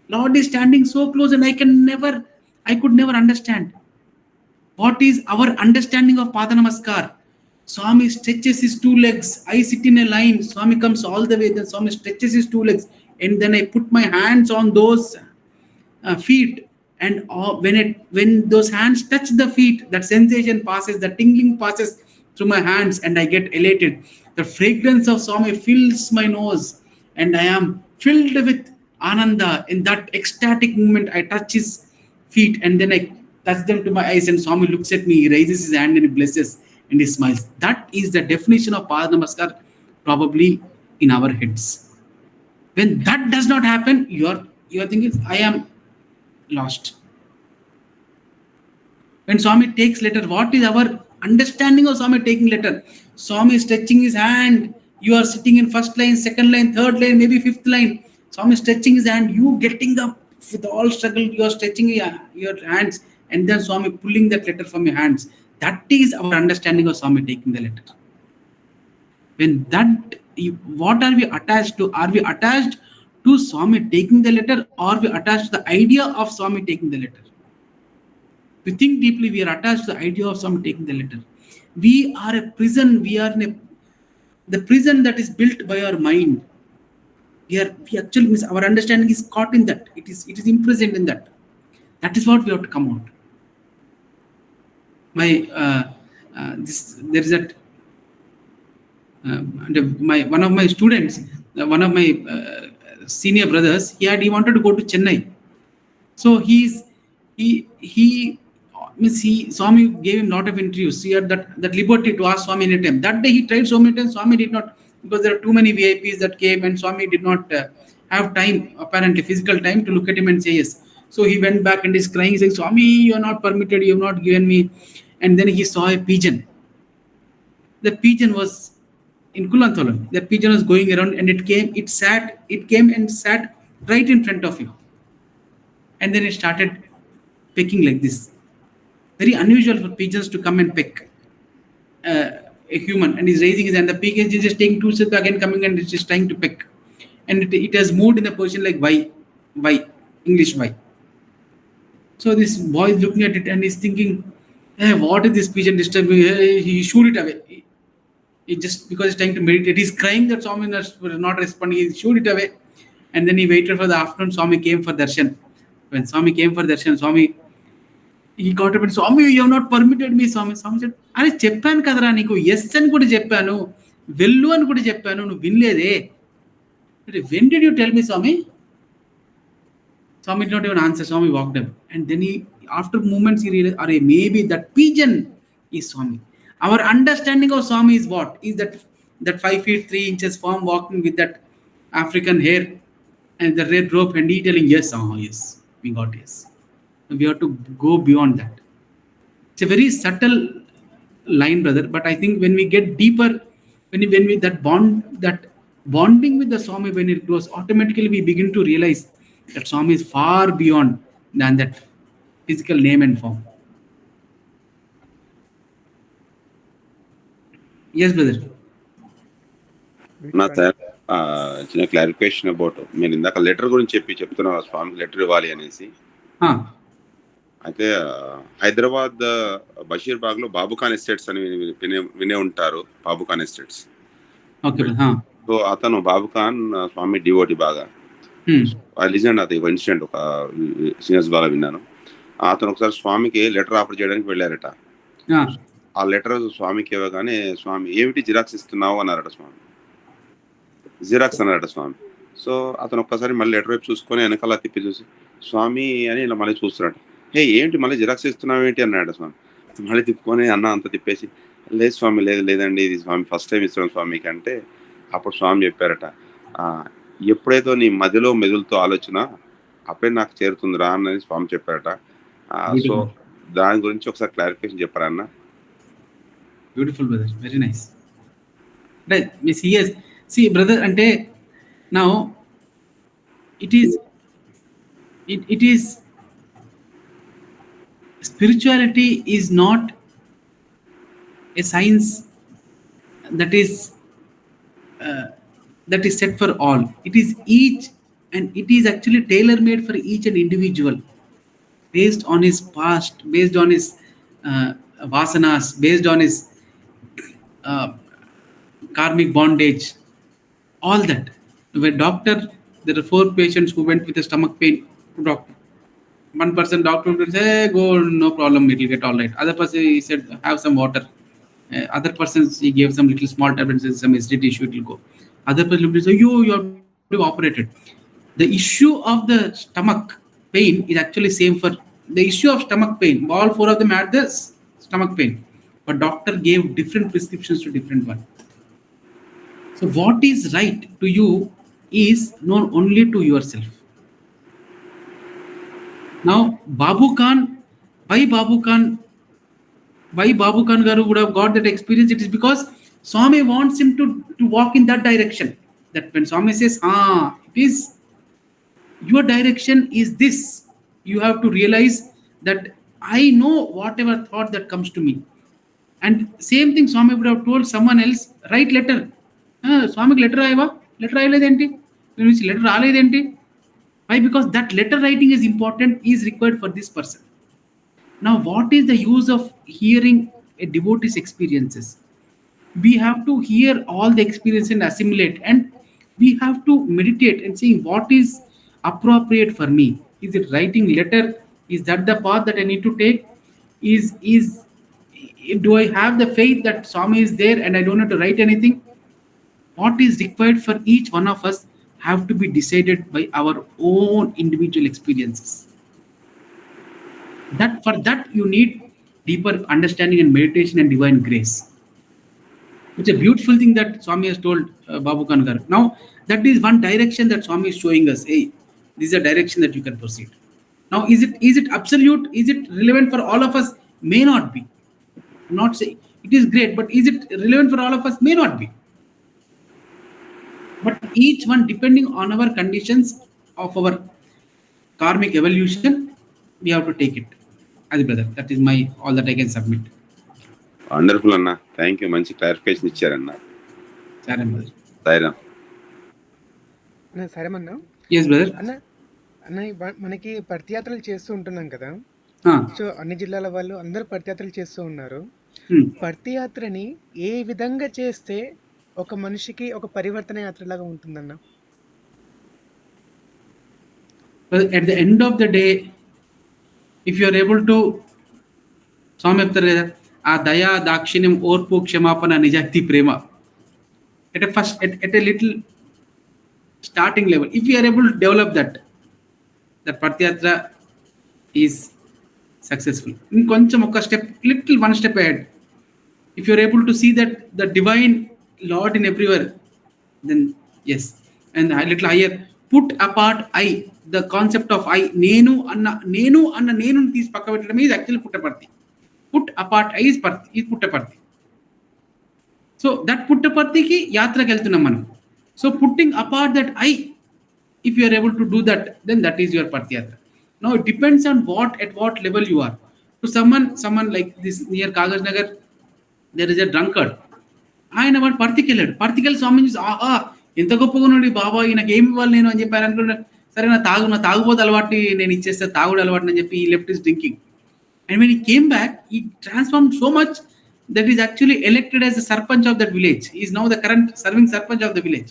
Lord is standing so close, and I could never understand. What is our understanding of Pada Namaskar? Swami stretches his two legs. I sit in a line. Swami comes all the way. Then Swami stretches his two legs. And then I put my hands on those feet. And when those hands touch the feet, that sensation passes, the tingling passes through my hands, and I get elated. The fragrance of Swami fills my nose, and I am filled with ananda. In that ecstatic moment, I touch his feet, and then I touch them to my eyes, and Swami looks at me, he raises his hand and he blesses and he smiles. That is the definition of Pada Namaskar, probably in our heads. When that does not happen, your thinking is, I am lost. When Swami takes letter, what is our understanding of Swami taking letter? Swami is stretching his hand. You are sitting in first line, second line, third line, maybe fifth line. Swami is stretching his hand. You getting up with all struggle. You are stretching your hands, and then Swami pulling that letter from your hands. That is our understanding of Swami taking the letter. When that, what are we attached to? Are we attached to Swami taking the letter, or are we attached to the idea of Swami taking the letter? We think deeply, we are attached to the idea of Swami taking the letter. We are a prison. We are in the prison that is built by our mind. We actually miss, our understanding is caught in that. It is imprisoned in that. That is what we have to come out. There is that. One of my students, one of my senior brothers, he wanted to go to Chennai. So Swami gave him a lot of interviews. He had that liberty to ask Swami anytime. That day he tried so many times. Swami did not, because there are too many VIPs that came, and Swami did not have time, apparently physical time, to look at him and say yes. So he went back and is crying, saying, Swami, you are not permitted, you have not given me. And then he saw a pigeon. The pigeon was in Kulantholam. The pigeon was going around, and it came and sat right in front of him. And then it started pecking like this. Very unusual for pigeons to come and peck a human, and he's raising his hand. The pigeon is just taking 2 steps again, coming, and it's just trying to peck. And it has moved in a position like why, English why. So this boy is looking at it and he's thinking, hey, what is this pigeon disturbing? Hey, he shoot it away. He just, because he's trying to meditate, he's crying that Swami was not responding. He shoot it away. And then he waited for the afternoon. Swami came for darshan. When Swami came for darshan, Swami, he got up and, Swami, you have not permitted me. Swami said, అరే చెప్పాను కదరా నీకు, yes అని కూడా చెప్పాను, వెళ్ళు అని కూడా చెప్పాను, నువ్వు వినలేదే. When did you tell me, Swami? Swami did not even answer. Swami walked up, and then after moments he realized, maybe that pigeon is Swami. Our understanding of Swami is what? Is that 5 feet 3 inches form walking with that African hair and the red robe, and he telling yes, yes, we got yes. We have to go beyond that. It's a very subtle line, brother, but I think when we get deeper, when we that bonding with the Swami, when it grows, automatically we begin to realize that Swami is far beyond than that physical name and form. Yes, brother. నా sir చిన్న clarification about, మీరు ఇందాక letter గురించి చెప్తున్నారు, స్వామికి letter ఇవ్వాలి అనేసి. అయితే హైదరాబాద్ బషీర్బాగ్ లో బాబుఖాన్ ఎస్టేట్స్ అని వినే ఉంటారు. బాబుఖాన్ ఎస్టేట్స్. సో అతను బాబుఖాన్ స్వామి డివోటీ బాగా. లిజెండ్ అది ఇన్సిడెంట్, ఒక సీనియర్స్ ద్వారా విన్నాను. అతను ఒకసారి స్వామికి లెటర్ ఆఫర్ చేయడానికి వెళ్ళారట. ఆ లెటర్ స్వామికి ఇవ్వగానే, స్వామి ఏమిటి జిరాక్స్ ఇస్తున్నావు అన్నారట. స్వామి జిరాక్స్ అన్నారట స్వామి. సో అతను ఒక్కసారి మళ్ళీ లెటర్ వైపు చూసుకొని వెనకాల తిప్పి చూసి, స్వామి అని ఇలా మళ్ళీ చూస్తున్నాడు. ఏంటి మళ్ళీ జిరాక్స్ ఇస్తున్నావు ఏంటి అన్నాడు స్వామి. మళ్ళీ తిప్పుకొని అన్న అంత తిప్పేసి, లేదు స్వామి, లేదండి, ఇది స్వామి ఫస్ట్ టైం ఇస్తున్నాను స్వామికి అంటే, అప్పుడు స్వామి చెప్పారట, ఎప్పుడైతే నీ మదిలో మెదులుతో ఆలోచన అప్పుడే నాకు చేరుతుందిరా అన్నది స్వామి చెప్పారట. సో దాని గురించి ఒకసారి క్లారిఫికేషన్ చెప్పారా అన్న? Beautiful brother, very nice. See brother, ante now it is spirituality is not a science that is that is set for all. It is each, and it is actually tailor-made for each and individual, based on his past, based on his vasanas, based on his uh, karmic bondage, all that. When doctor, there are 4 patients who went with a stomach pain to doctor. One person, doctor will say, go, no problem, it will get all right. Other person, he said, have some water. Other persons, he gave some little small tablets, some acidity issue, it will go. Other person will say, you have to be operated. The issue of the stomach pain is actually same for the issue of stomach pain. All 4 of them had this stomach pain, but doctor gave different prescriptions to different one. So what is right to you is known only to yourself. Now, Babu Khan, why Babu Khan Garu would have got that experience? It is because Swami wants him to walk in that direction. That when Swami says, it is your direction is this, you have to realize that I know whatever thought that comes to me. And same thing Swami would have told someone else, write letter. Swami letter ayava, letter ayaledi letter raledenti. Why? Because that letter writing is important, is required for this person. Now, what is the use of hearing a devotee's experiences? We have to hear all the experience and assimilate, and we have to meditate and see what is appropriate for me. Is it writing letter? Is that the path that I need to take? Do I have the faith that Swami is there and I don't have to write anything? What is required for each one of us have to be decided by our own individual experiences. For that you need deeper understanding and meditation and divine grace. It's a beautiful thing that Swami has told Babu Khan Garu. Now, that is one direction that Swami is showing us. Hey, this is a direction that you can proceed. Now, is it absolute? Is it relevant for all of us? May not be. I'm not saying it is great, but is it relevant for all of us? May not be. But each one, depending on our conditions of our karmic evolution, we have to take it. Adi brother, that is all that I can submit. Wonderful అన్న, thank you. మంచి clarification ఇచ్చారన్న. సరే brother. సరేమన్నా. yes brother. అన్న మనకి పర్తియాత్రలు చేస్తూ ఉంటున్నాం కదా, so అన్ని జిల్లాల వాళ్ళు అందరూ పర్తియాత్రలు చేస్తూ ఉన్నారు. పర్తియాత్రని ఏ విధంగా చేస్తే ఒక మనిషికి ఒక పరివర్తన యాత్రలాగా ఉంటుందన్న? At the end of the day, if you are able to, స్వామి చెప్తారు కదా, ఆ దయా దాక్షిణ్యం ఓర్పు క్షమాపణ నిజాయితీ ప్రేమ, at a little starting level, if you are able to develop that Patyatra is successful. ఇంకొంచెం ఒక step, little one step ahead, if you are able to see that the divine Lord in everywhere, then yes. And a little higher, put apart I, the concept of I, నేను అన్న నేను తీసి పక్క పెట్టడం is actually Puttaparthi. Put apart I is Puttaparthi. So that పుట్టపర్తికి యాత్రకి వెళ్తున్నాం మనం. So putting apart that I, if you are able to do that, then that is your Patyatra. Now it depends on at what level you are. To someone like this near Kagaz Nagar, there is a drunkard. ఆయన వాడు పర్తికి వెళ్ళాడు. పర్తికి వెళ్ళి స్వామి ఎంత గొప్పగా ఉన్నాడు బాబా, ఈయనకి ఏమి ఇవ్వాలి నేను అని చెప్పి ఆయన అనుకున్నాడు. సరే నా తాగుబోతు అలవాటు నేను ఇచ్చేస్తే, తాగుడు అలవాటు అని చెప్పి ఈ left is drinking. And when he came back, he transform so much that is actually elected as the sarpanch of that village. He is now the current serving sarpanch of the village,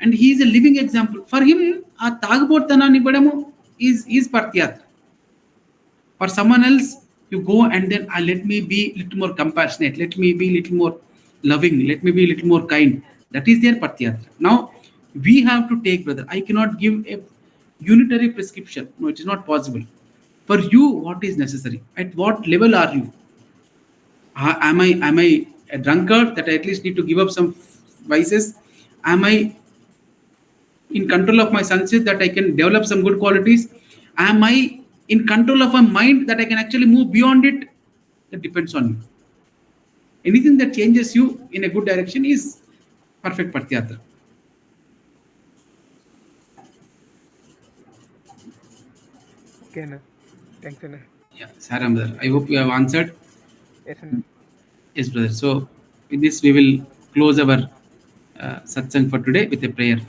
and he is a living example. For him, aa taagubottananni ibbadamu is Patyatra. For someone else, you go and then let me be little more compassionate, let me be little more loving, let me be little more kind. That is their Patyatra. Now we have to take, brother, I cannot give a unitary prescription. No, it is not possible. For you, what is necessary? At what level are you? Am I a drunkard that I at least need to give up some vices? Am I in control of my senses that I can develop some good qualities? Am I in control of my mind that I can actually move beyond it? That depends on you. Anything that changes you in a good direction is perfect Patyatra. Okay, Anna. Thanks, Anna. Yeah, Saram, brother. I hope you have answered. Yes, Anna. Yes, brother. So with this, we will close our satsang for today with a prayer.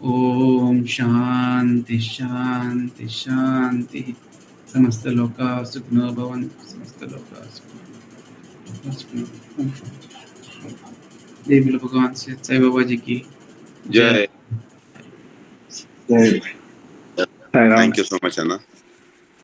Om Shanti Shanti Shanti. Samasta Loka Sukhno Bhavan. Samasta Loka Sukhno. जय बोलो भगवान से साईं बाबा जी की जय. Jai Ram. Thank you so much, Anna.